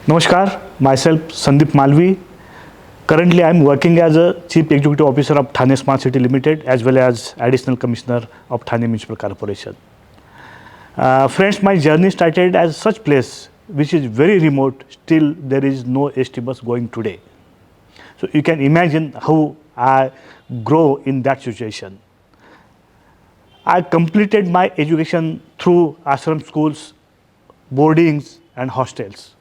Namaskar, myself Sandeep Malvi. Currently, I am working as a Chief Executive Officer of Thane Smart City Limited as well as Additional Commissioner of Thane Municipal Corporation. Friends, my journey started as such place which is very remote. Still, there is no ST bus going today. So you can imagine how I grow in that situation. I completed my education through ashram schools, boardings, and hostels.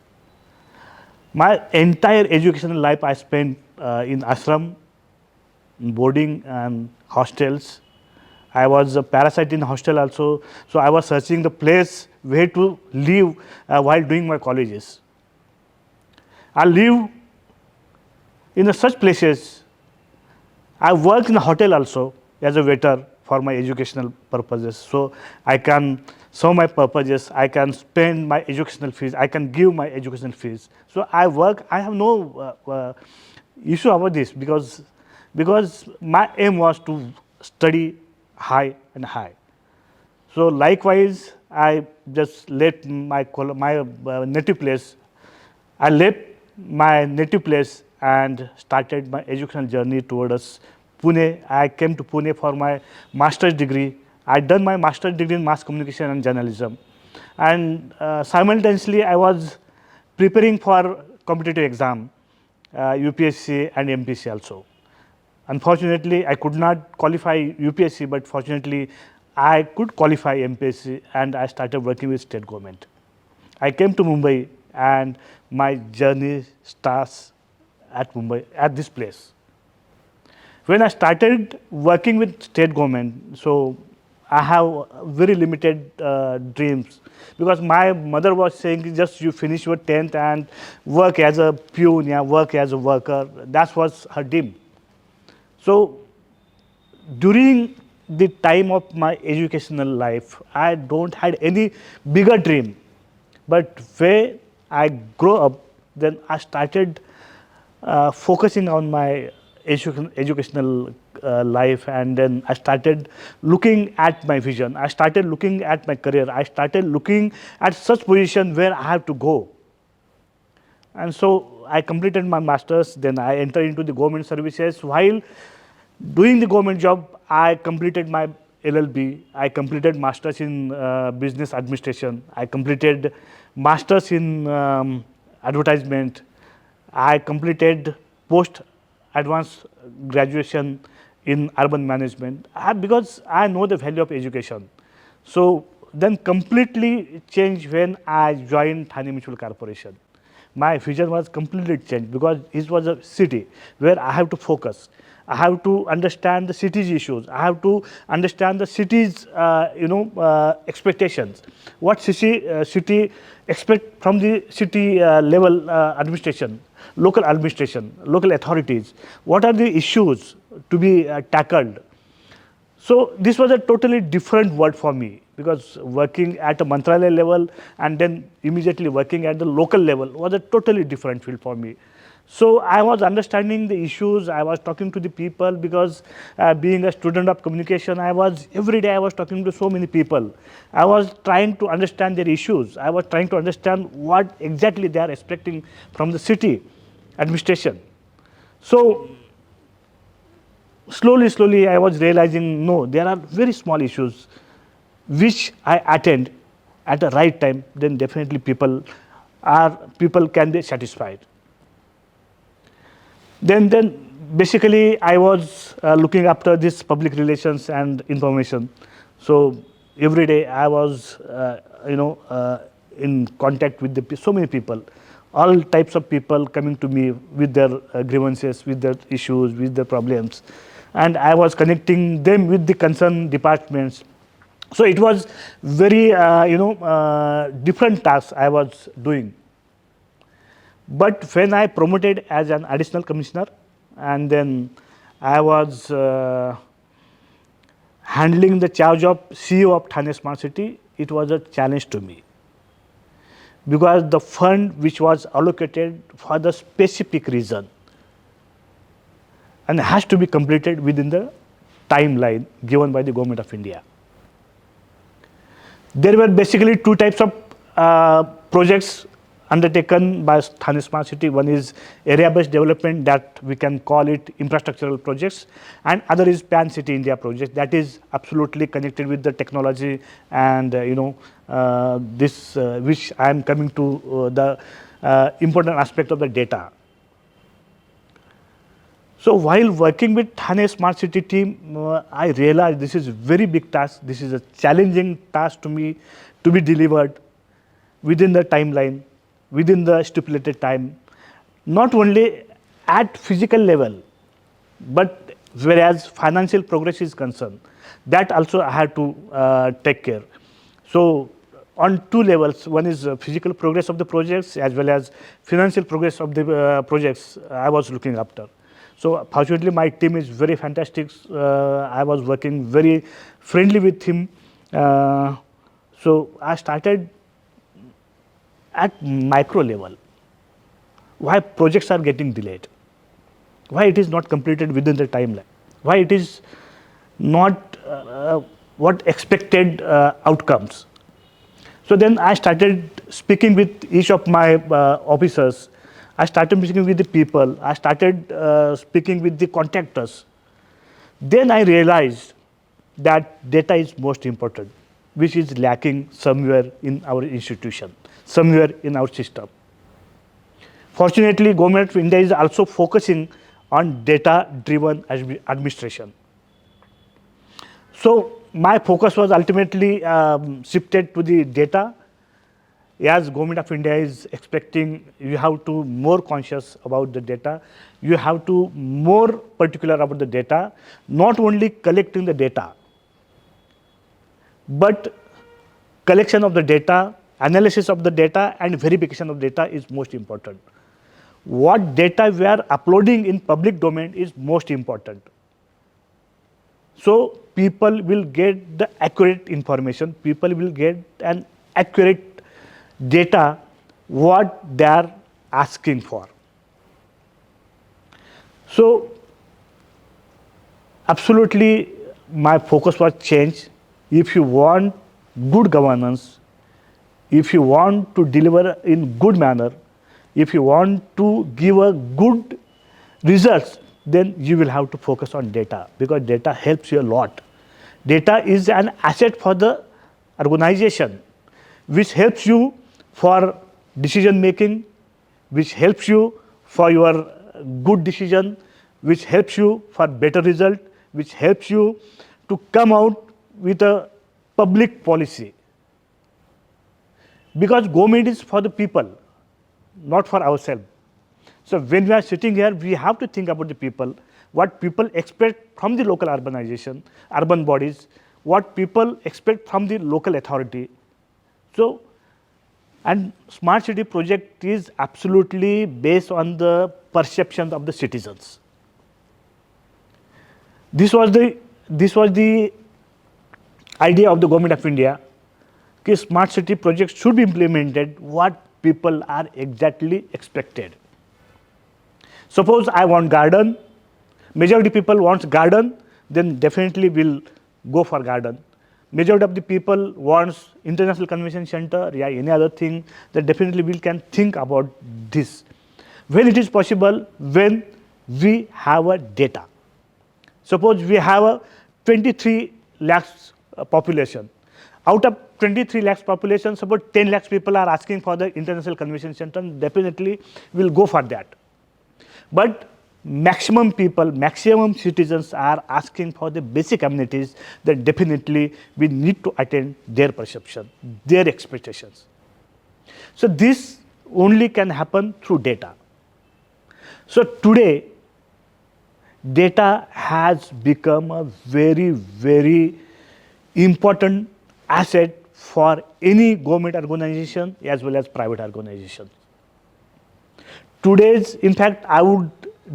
My entire educational life I spent in ashram, in boarding and hostels. I was a parasite in hostel also, so I was searching the place where to live while doing my colleges. I live in such places. I work in a hotel also as a waiter for my educational purposes, so I can serve my purposes, I can spend my educational fees, I can give my educational fees. So I work, I have no issue about this because my aim was to study high and high. So likewise, I just left my native place. I left my native place and started my educational journey towards Pune. I came to Pune for my master's degree. I done my master's degree in mass communication and journalism, and simultaneously I was preparing for competitive exam, UPSC and MPC also. Unfortunately, I could not qualify UPSC, but fortunately, I could qualify MPSC and I started working with state government. I came to Mumbai and my journey starts at Mumbai, at this place. When I started working with state government, so I have very limited dreams because my mother was saying just you finish your 10th and work as a peon, yeah, work as a worker. That was her dream. So during the time of my educational life, I don't had any bigger dream. But when I grow up, then I started focusing on my educational life, and then I started looking at my vision. I started looking at my career. I started looking at such position where I have to go. And so I completed my master's, then I entered into the government services. While doing the government job, I completed my LLB, I completed master's in business administration, I completed master's in advertisement, I completed post advanced graduation in urban management because I know the value of education. So then completely changed when I joined Thane Municipal Corporation. My vision was completely changed because it was a city where I have to focus. I have to understand the city's issues. I have to understand the city's, expectations. What city expect from the city level administration, local authorities. What are the issues to be tackled? So this was a totally different world for me because working at a Mantralaya level and then immediately working at the local level was a totally different field for me. So I was understanding the issues, I was talking to the people because being a student of communication, every day I was talking to so many people. I was trying to understand their issues. I was trying to understand what exactly they are expecting from the city administration. So slowly I was realizing, no, there are very small issues which I attend at the right time, then definitely people can be satisfied. Then basically I was looking after this public relations and information. So every day I was in contact with so many people, all types of people coming to me with their grievances, with their issues, with their problems, and I was connecting them with the concerned departments. So it was very different tasks I was doing. But when I promoted as an additional commissioner, and then I was handling the charge of CEO of Thane Smart City, it was a challenge to me because the fund which was allocated for the specific reason and has to be completed within the timeline given by the Government of India. There were basically two types of projects undertaken by Thane Smart City. One is area-based development, that we can call it infrastructural projects, and other is Pan City India project, that is absolutely connected with the technology and this which I am coming to the important aspect of the data. So while working with Thane Smart City team, I realized this is a very big task. This is a challenging task to me to be delivered within the timeline, within the stipulated time, not only at physical level, but whereas financial progress is concerned, that also I had to take care. So on two levels, one is physical progress of the projects as well as financial progress of the projects I was looking after. So fortunately, my team is very fantastic. I was working very friendly with him. So I started at micro level. Why projects are getting delayed? Why it is not completed within the timeline? Why it is not what expected outcomes? So then I started speaking with each of my officers. I started speaking with the people. I started speaking with the contractors. Then I realized that data is most important, which is lacking somewhere in our institution, somewhere in our system. Fortunately, Government of India is also focusing on data-driven administration. So my focus was ultimately shifted to the data. As Government of India is expecting, you have to more conscious about the data. You have to more particular about the data, not only collecting the data, but collection of the data, analysis of the data, and verification of data is most important. What data we are uploading in public domain is most important. So people will get the accurate information, people will get an accurate data what they are asking for. So absolutely my focus was changed. If you want good governance, if you want to deliver in good manner, if you want to give a good results, then you will have to focus on data, because data helps you a lot. Data is an asset for the organization, which helps you for decision making, which helps you for your good decision, which helps you for better result, which helps you to come out with a public policy. Because government is for the people, not for ourselves. So when we are sitting here, we have to think about the people, what people expect from the local urbanization, urban bodies, what people expect from the local authority. So, and smart city project is absolutely based on the perception of the citizens. This was the idea of the Government of India. That smart city projects should be implemented what people are exactly expected. Suppose I want garden, majority people wants garden, then definitely will go for garden. Majority of the people wants international convention center, yeah, any other thing, that definitely we can think about this. When it is possible, when we have a data. Suppose we have a 23 lakhs population. Out of 23 lakhs population, suppose 10 lakhs people are asking for the international convention center, definitely will go for that. But maximum people, maximum citizens are asking for the basic amenities, that definitely we need to attend their perception, their expectations. So this only can happen through data. So today, data has become a very, very important asset for any government organization as well as private organizations. Today's, in fact, I would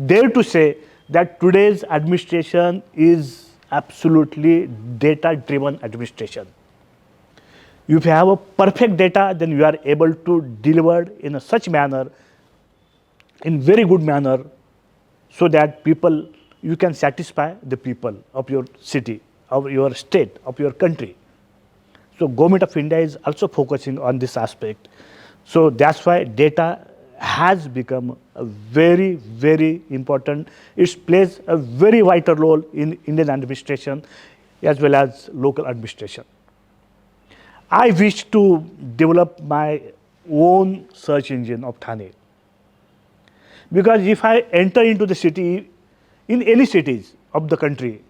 dare to say that today's administration is absolutely data-driven administration. If you have a perfect data, then you are able to deliver in a such manner, in very good manner, so that people, you can satisfy the people of your city, of your state, of your country. So Government of India is also focusing on this aspect. So that's why data has become a very, very important. It plays a very vital role in Indian administration as well as local administration. I wish to develop my own search engine of Thane. Because if I enter into the city, in any cities of the country,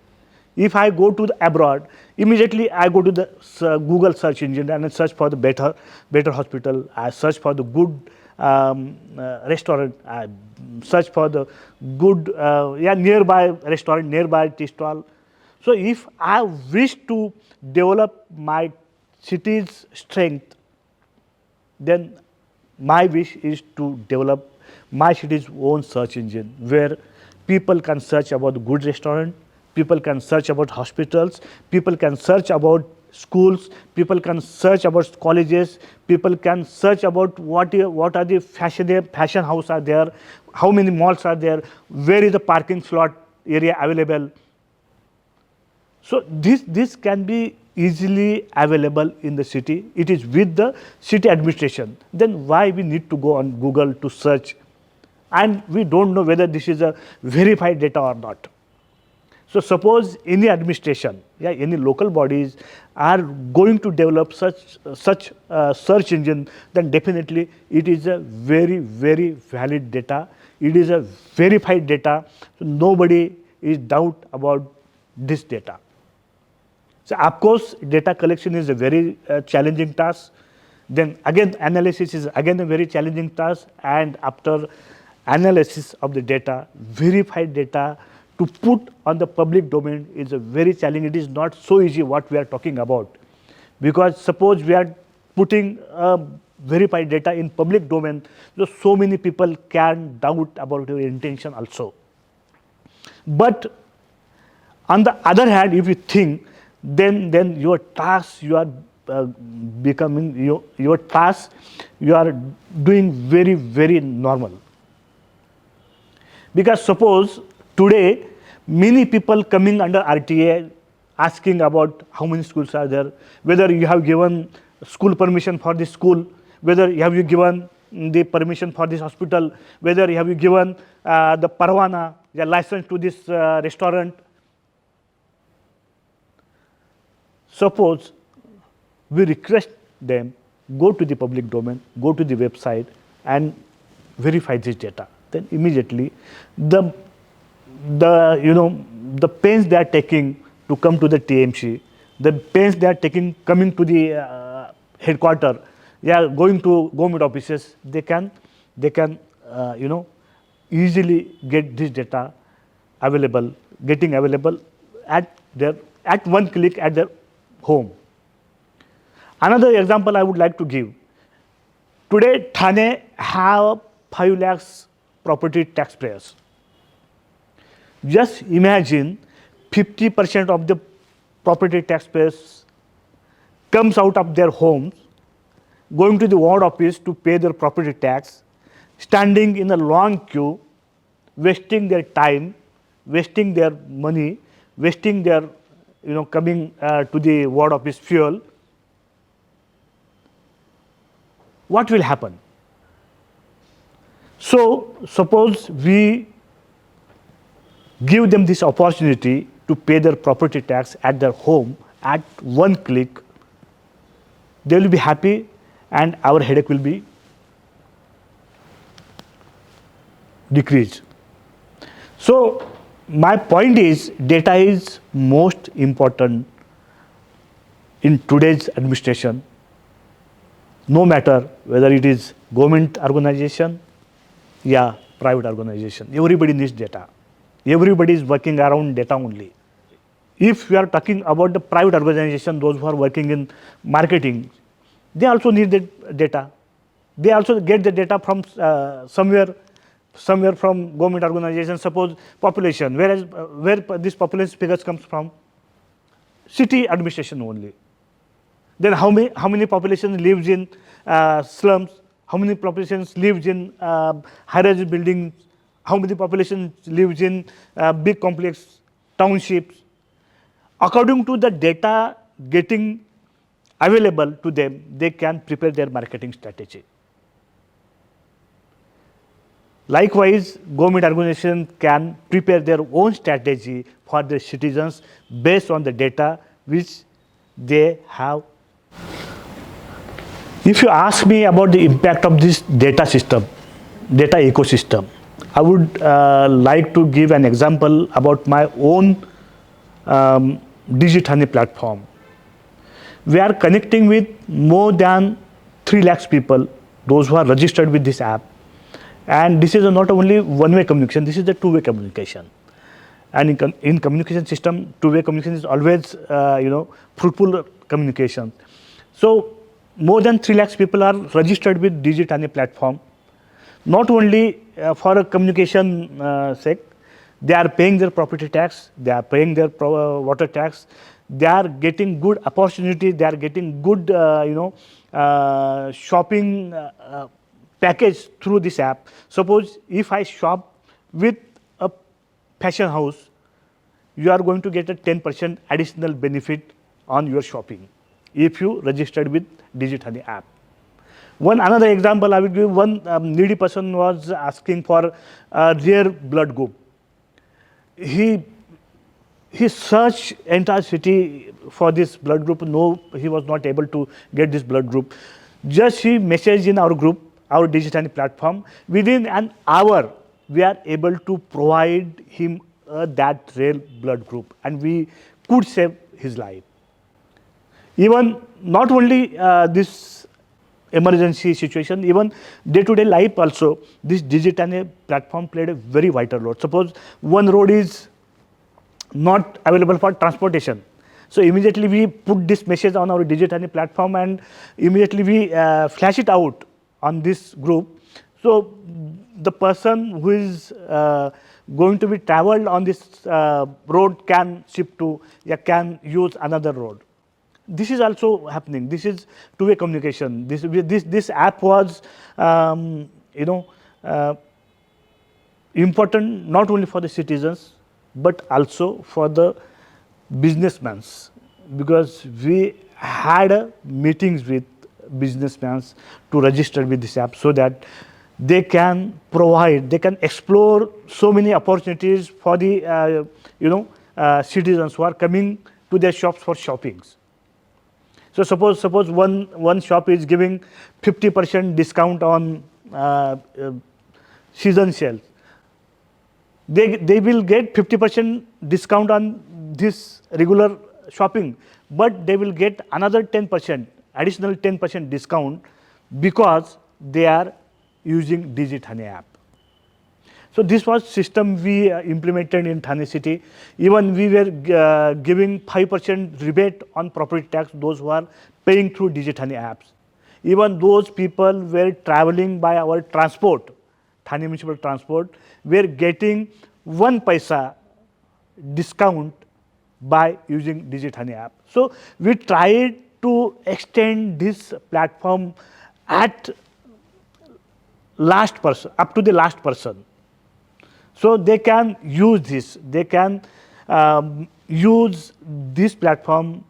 if I go to the abroad, immediately I go to the Google search engine and I search for the better hospital. I search for the good restaurant. I search for the good nearby restaurant, nearby tea stall. So if I wish to develop my city's strength, then my wish is to develop my city's own search engine where people can search about good restaurant, people can search about hospitals, people can search about schools, people can search about colleges, people can search about what are the fashion house are there, how many malls are there, where is the parking slot area available. So this can be easily available in the city. It is with the city administration. Then why we need to go on Google to search, and we don't know whether this is a verified data or not. So suppose any administration, any local bodies are going to develop such search engine, then definitely it is a very, very valid data. It is a verified data. So nobody is doubt about this data. So of course, data collection is a very challenging task. Then again, analysis is again a very challenging task. And after analysis of the data, verified data to put on the public domain is a very challenging. It is not so easy what we are talking about. Because suppose we are putting verified data in public domain, so many people can doubt about your intention also. But on the other hand, if you think, then your task you are becoming your task you are doing very, very normal. Because suppose today many people coming under RTA asking about how many schools are there, whether you have given school permission for this school, whether you have given the permission for this hospital, whether you have given the parwana, the license to this restaurant. Suppose we request them, go to the public domain, go to the website and verify this data. Then immediately the pains they are taking to come to the TMC, the pains they are taking coming to the headquarters, going to government offices, they can easily get this data getting available at one click at their home. Another example I would like to give. Today, Thane have 5 lakhs property taxpayers. Just imagine 50% of the property taxpayers comes out of their homes, going to the ward office to pay their property tax, standing in a long queue, wasting their time, wasting their money, wasting their coming to the ward office fuel. What will happen? So suppose we give them this opportunity to pay their property tax at their home at one click, they will be happy and our headache will be decreased. So my point is, data is most important in today's administration, no matter whether it is government organization, private organization. Everybody needs data. Everybody is working around data only. If we are talking about the private organization, those who are working in marketing, they also need the data. They also get the data from somewhere from government organization. Suppose population, where this population figures comes from? City administration only. Then how many population lives in slums? How many populations lives in high-rise buildings? How many population lives in big complex townships? According to the data getting available to them, they can prepare their marketing strategy. Likewise, government organizations can prepare their own strategy for their citizens based on the data which they have. If you ask me about the impact of this data system, data ecosystem, I would like to give an example about my own Digithani platform. We are connecting with more than 3 lakhs people, those who are registered with this app. And this is not only one-way communication, this is the two-way communication. And in communication system, two-way communication is always, fruitful communication. So more than 3 lakhs people are registered with Digithani platform. Not only for a communication sake, they are paying their property tax, they are paying their water tax, they are getting good opportunity, they are getting good, shopping package through this app. Suppose if I shop with a fashion house, you are going to get a 10% additional benefit on your shopping if you registered with Digithani app. Another example I will give, one needy person was asking for a rare blood group. He searched entire city for this blood group. No, he was not able to get this blood group. Just he messaged in our group, our Digithani platform. Within an hour, we are able to provide him that rare blood group, and we could save his life. Even not only this emergency situation, even day-to-day life also, this Digithani platform played a very vital role. Suppose one road is not available for transportation. So immediately we put this message on our Digithani platform and immediately we flash it out on this group. So the person who is going to be traveled on this road can shift to, can use another road. This is also happening. This is two-way communication. This app was, important not only for the citizens, but also for the businessmen, because we had meetings with businessmen to register with this app so that they can explore so many opportunities for the, citizens who are coming to their shops for shoppings. So suppose one shop is giving 50% discount on season sales. They will get 50% discount on this regular shopping, but they will get another 10%, additional 10% discount because they are using Digithani app. So this was system we implemented in Thane city. Even we were giving 5% rebate on property tax, those who are paying through Digithani apps. Even those people were traveling by our transport, Thane municipal transport, were getting 1 paisa discount by using Digithani app. So we tried to extend this platform at last person, up to the last person. So they can use this, they can use this platform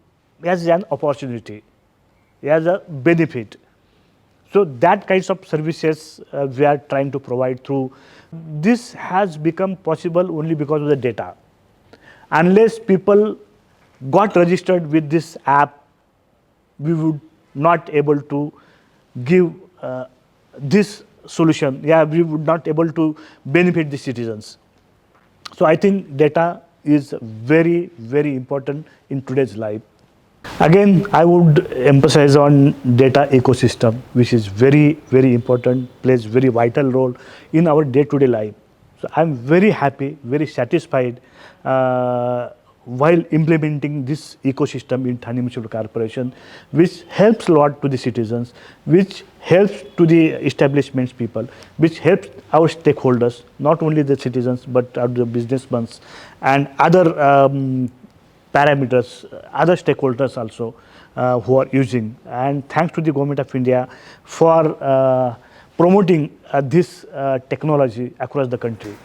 as an opportunity, as a benefit. So that kinds of services we are trying to provide through. This has become possible only because of the data. Unless people got registered with this app, we would not able to give this solution. We would not able to benefit the citizens. So I think data is very, very important in today's life. Again, I would emphasize on data ecosystem, which is very, very important, plays very vital role in our day-to-day life. So I'm very happy, very satisfied while implementing this ecosystem in Thane Municipal Corporation, which helps a lot to the citizens, which helps to the establishments people, which helps our stakeholders, not only the citizens, but the businessmen and other parameters, other stakeholders also who are using. And thanks to the Government of India for promoting this technology across the country.